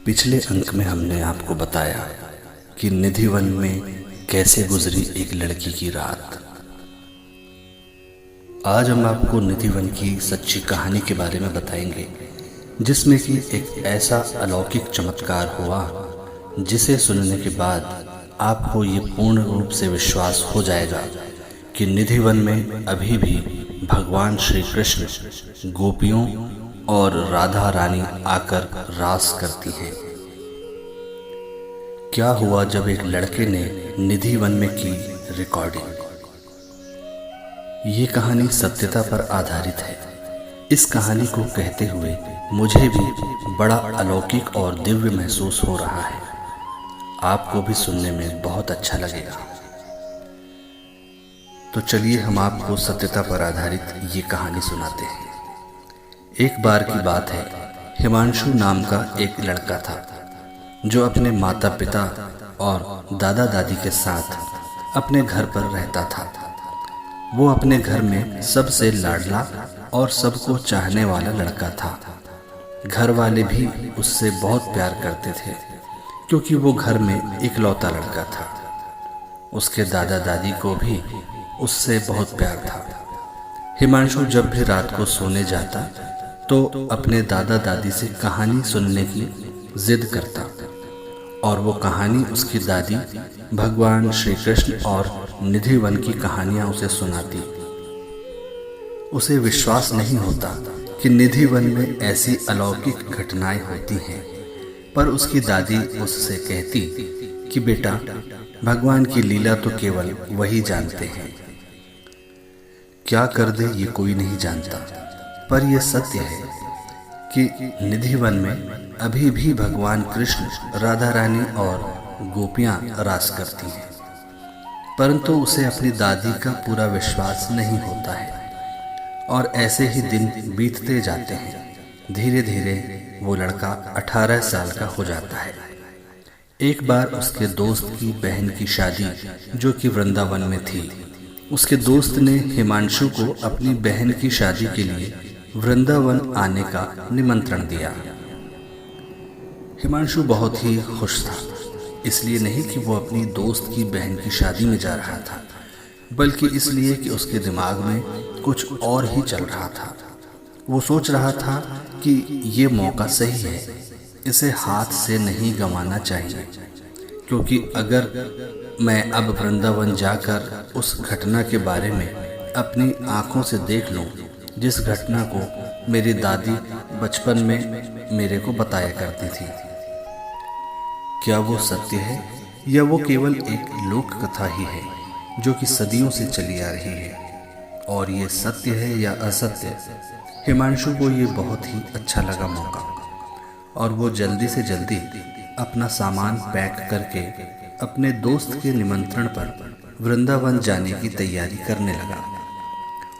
पिछले अंक में हमने आपको बताया कि निधिवन में कैसे गुजरी एक लड़की की रात। आज हम आपको निधिवन की सच्ची कहानी के बारे में बताएंगे, जिसमें कि एक ऐसा अलौकिक चमत्कार हुआ जिसे सुनने के बाद आपको ये पूर्ण रूप से विश्वास हो जाएगा कि निधिवन में अभी भी भगवान श्री कृष्ण गोपियों और राधा रानी आकर रास करती हैं। क्या हुआ जब एक लड़के ने निधिवन में की रिकॉर्डिंग। ये कहानी सत्यता पर आधारित है। इस कहानी को कहते हुए मुझे भी बड़ा अलौकिक और दिव्य महसूस हो रहा है। आपको भी सुनने में बहुत अच्छा लगेगा। तो चलिए हम आपको सत्यता पर आधारित ये कहानी सुनाते हैं। एक बार की बात है, हिमांशु नाम का एक लड़का था जो अपने माता पिता और दादा दादी के साथ अपने घर पर रहता था। वो अपने घर में सबसे लाडला और सबको चाहने वाला लड़का था। घर वाले भी उससे बहुत प्यार करते थे क्योंकि वो घर में इकलौता लड़का था। उसके दादा दादी को भी उससे बहुत प्यार था। हिमांशु जब भी रात को सोने जाता तो अपने दादा दादी से कहानी सुनने की जिद करता और वो कहानी उसकी दादी भगवान श्री कृष्ण और निधिवन की कहानियां उसे सुनाती। उसे विश्वास नहीं होता कि निधिवन में ऐसी अलौकिक घटनाएं होती हैं, पर उसकी दादी उससे कहती कि बेटा, भगवान की लीला तो केवल वही जानते हैं, क्या कर दे ये कोई नहीं जानता। पर यह सत्य है कि निधिवन में अभी भी भगवान कृष्ण, राधा रानी और गोपियां रास करती हैं, परंतु उसे अपनी दादी का पूरा विश्वास नहीं होता है। और ऐसे ही दिन बीतते जाते हैं। धीरे धीरे वो लड़का 18 साल का हो जाता है। एक बार उसके दोस्त की बहन की शादी, जो कि वृंदावन में थी, उसके दोस्त ने हिमांशु को अपनी बहन की शादी के लिए वृंदावन आने का निमंत्रण दिया। हिमांशु बहुत ही खुश था, इसलिए नहीं कि वो अपनी दोस्त की बहन की शादी में जा रहा था, बल्कि इसलिए कि उसके दिमाग में कुछ और ही चल रहा था। वो सोच रहा था कि ये मौका सही है, इसे हाथ से नहीं गंवाना चाहिए, क्योंकि अगर मैं अब वृंदावन जाकर उस घटना के बारे में अपनी आंखों से देख लूं, जिस घटना को मेरी दादी बचपन में मेरे को बताया करती थी, क्या वो सत्य है या वो केवल एक लोक कथा ही है जो कि सदियों से चली आ रही है, और ये सत्य है या असत्य। हिमांशु को ये बहुत ही अच्छा लगा मौका, और वो जल्दी से जल्दी अपना सामान पैक करके अपने दोस्त के निमंत्रण पर वृंदावन जाने की तैयारी करने लगा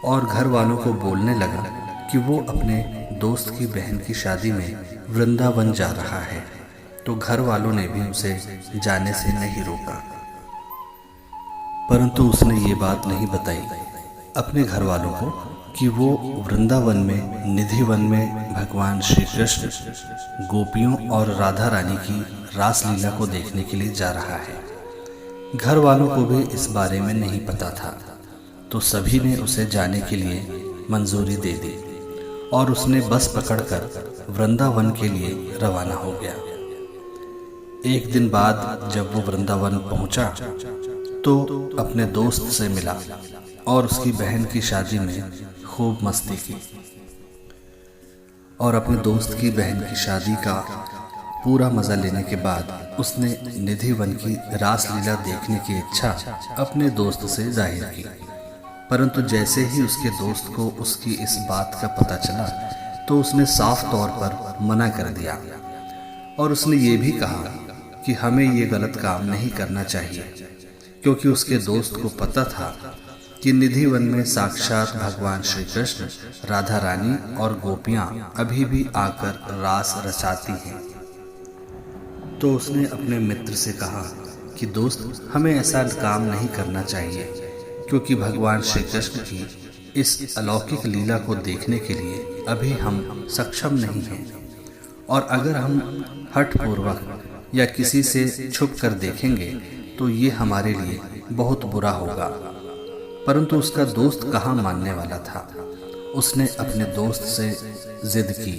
और घर वालों को बोलने लगा कि वो अपने दोस्त की बहन की शादी में वृंदावन जा रहा है। तो घर वालों ने भी उसे जाने से नहीं रोका, परंतु उसने ये बात नहीं बताई अपने घर वालों को कि वो वृंदावन में निधिवन में भगवान श्री कृष्ण गोपियों और राधा रानी की रास लीला को देखने के लिए जा रहा है। घर वालों को भी इस बारे में नहीं पता था, तो सभी ने उसे जाने के लिए मंजूरी दे दी और उसने बस पकड़कर वृंदावन के लिए रवाना हो गया। एक दिन बाद जब वो वृंदावन पहुंचा तो अपने दोस्त से मिला और उसकी बहन की शादी में खूब मस्ती की, और अपने दोस्त की बहन की शादी का पूरा मजा लेने के बाद उसने निधिवन की रास लीला देखने की इच्छा अपने दोस्त से जाहिर की। परंतु जैसे ही उसके दोस्त को उसकी इस बात का पता चला तो उसने साफ तौर पर मना कर दिया, और उसने ये भी कहा कि हमें ये गलत काम नहीं करना चाहिए, क्योंकि उसके दोस्त को पता था कि निधिवन में साक्षात भगवान श्री कृष्ण, राधा रानी और गोपियां अभी भी आकर रास रचाती हैं। तो उसने अपने मित्र से कहा कि दोस्त, हमें ऐसा काम नहीं करना चाहिए, क्योंकि भगवान श्री कृष्ण की इस अलौकिक लीला को देखने के लिए अभी हम सक्षम नहीं हैं और अगर हम हठपूर्वक या किसी से छुप कर देखेंगे तो ये हमारे लिए बहुत बुरा होगा। परंतु उसका दोस्त कहाँ मानने वाला था। उसने अपने दोस्त से जिद की।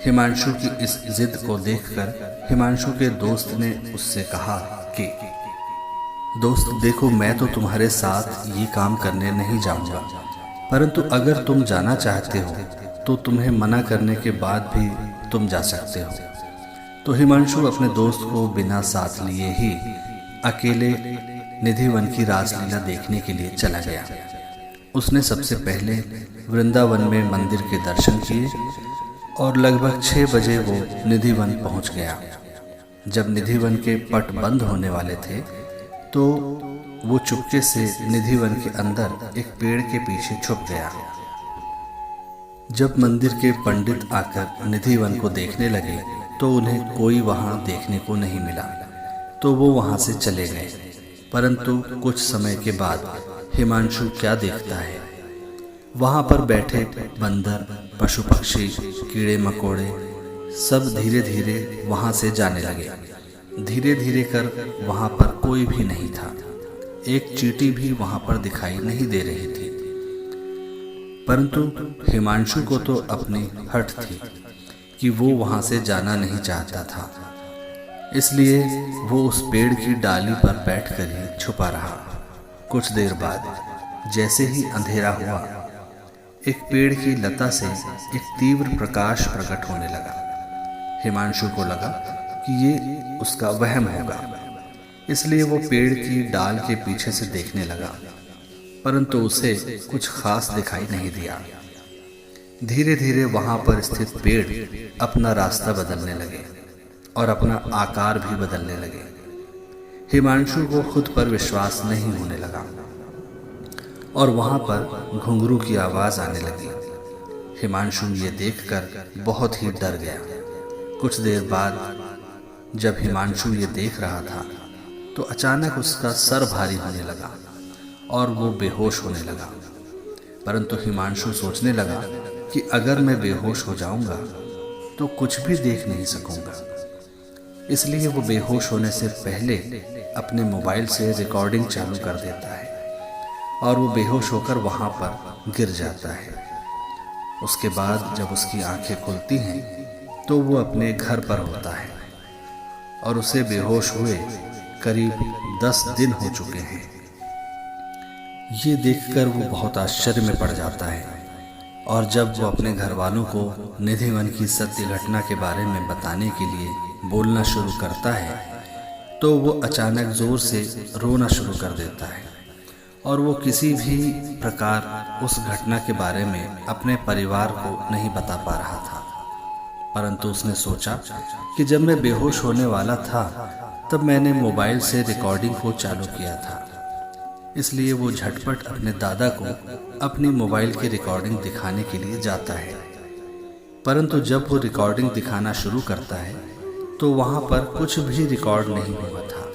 हिमांशु की इस जिद को देखकर हिमांशु के दोस्त ने उससे कहा कि दोस्त देखो, मैं तो तुम्हारे साथ ये काम करने नहीं जाऊंगा, परंतु अगर तुम जाना चाहते हो तो तुम्हें मना करने के बाद भी तुम जा सकते हो। तो हिमांशु अपने दोस्त को बिना साथ लिए ही अकेले निधिवन की रासलीला देखने के लिए चला गया। उसने सबसे पहले वृंदावन में मंदिर के दर्शन किए और लगभग 6 बजे वो निधिवन पहुंच गया। जब निधिवन के पट बंद होने वाले थे तो वो चुपके से निधिवन के अंदर एक पेड़ के पीछे छुप गया। जब मंदिर के पंडित आकर निधिवन को देखने लगे तो उन्हें कोई वहां देखने को नहीं मिला, तो वो वहां से चले गए। परंतु कुछ समय के बाद हिमांशु क्या देखता है, वहां पर बैठे बंदर, पशु पक्षी, कीड़े मकोड़े सब धीरे धीरे वहां से जाने लगे। धीरे धीरे कर वहां पर कोई भी नहीं था। एक चींटी भी वहां पर दिखाई नहीं दे रही थी। परंतु हिमांशु को तो अपनी हट थी कि वो वहां से जाना नहीं चाहता था, इसलिए वो उस पेड़ की डाली पर बैठकर ही छुपा रहा। कुछ देर बाद जैसे ही अंधेरा हुआ, एक पेड़ की लता से एक तीव्र प्रकाश प्रकट होने लगा। हिमांशु को लगा कि ये उसका वहम होगा, इसलिए वो पेड़ की डाल के पीछे से देखने लगा, परंतु उसे कुछ खास दिखाई नहीं दिया। धीरे धीरे वहां पर स्थित पेड़ अपना रास्ता बदलने लगे और अपना आकार भी बदलने लगे। हिमांशु को खुद पर विश्वास नहीं होने लगा और वहां पर घुंघरू की आवाज आने लगी। हिमांशु ये देखकर बहुत ही डर गया। कुछ देर बाद जब हिमांशु ये देख रहा था तो अचानक उसका सर भारी होने लगा और वो बेहोश होने लगा। परंतु हिमांशु सोचने लगा कि अगर मैं बेहोश हो जाऊंगा तो कुछ भी देख नहीं सकूंगा, इसलिए वो बेहोश होने से पहले अपने मोबाइल से रिकॉर्डिंग चालू कर देता है और वो बेहोश होकर वहां पर गिर जाता है। उसके बाद जब उसकी आंखें खुलती हैं तो वो अपने घर पर होता है और उसे बेहोश हुए करीब 10 दिन हो चुके हैं। ये देखकर वो बहुत आश्चर्य में पड़ जाता है और जब वो अपने घर वालों को निधिवन की सत्य घटना के बारे में बताने के लिए बोलना शुरू करता है तो वो अचानक जोर से रोना शुरू कर देता है और वो किसी भी प्रकार उस घटना के बारे में अपने परिवार को नहीं बता पा रहा था। परंतु उसने सोचा कि जब मैं बेहोश होने वाला था तब मैंने मोबाइल से रिकॉर्डिंग को चालू किया था, इसलिए वो झटपट अपने दादा को अपनी मोबाइल की रिकॉर्डिंग दिखाने के लिए जाता है। परंतु जब वो रिकॉर्डिंग दिखाना शुरू करता है तो वहां पर कुछ भी रिकॉर्ड नहीं हुआ था।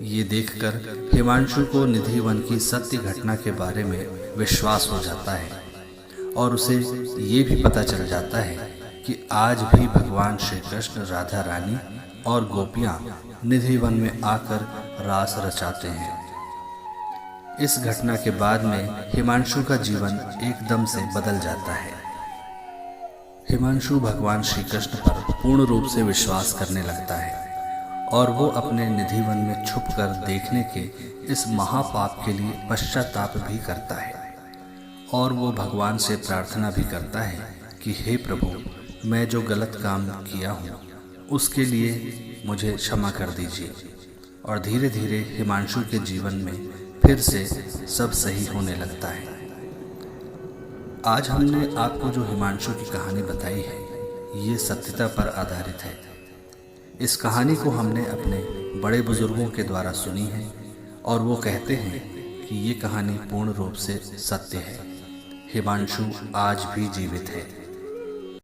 ये देखकर हिमांशु को निधिवन की सत्य घटना के बारे में विश्वास हो जाता है और उसे ये भी पता चल जाता है कि आज भी भगवान श्री कृष्ण, राधा रानी और गोपियां निधिवन में आकर रास रचाते हैं। इस घटना के बाद में हिमांशु का जीवन एकदम से बदल जाता है। हिमांशु भगवान श्री कृष्ण पर पूर्ण रूप से विश्वास करने लगता है और वो अपने निधिवन में छुपकर देखने के इस महापाप के लिए पश्चाताप भी करता है और वो भगवान से प्रार्थना भी करता है कि हे प्रभु, मैं जो गलत काम किया हूँ उसके लिए मुझे क्षमा कर दीजिए। और धीरे धीरे हिमांशु के जीवन में फिर से सब सही होने लगता है। आज हमने आपको जो हिमांशु की कहानी बताई है ये सत्यता पर आधारित है। इस कहानी को हमने अपने बड़े बुजुर्गों के द्वारा सुनी है और वो कहते हैं कि ये कहानी पूर्ण रूप से सत्य है। हिमांशु आज भी जीवित है।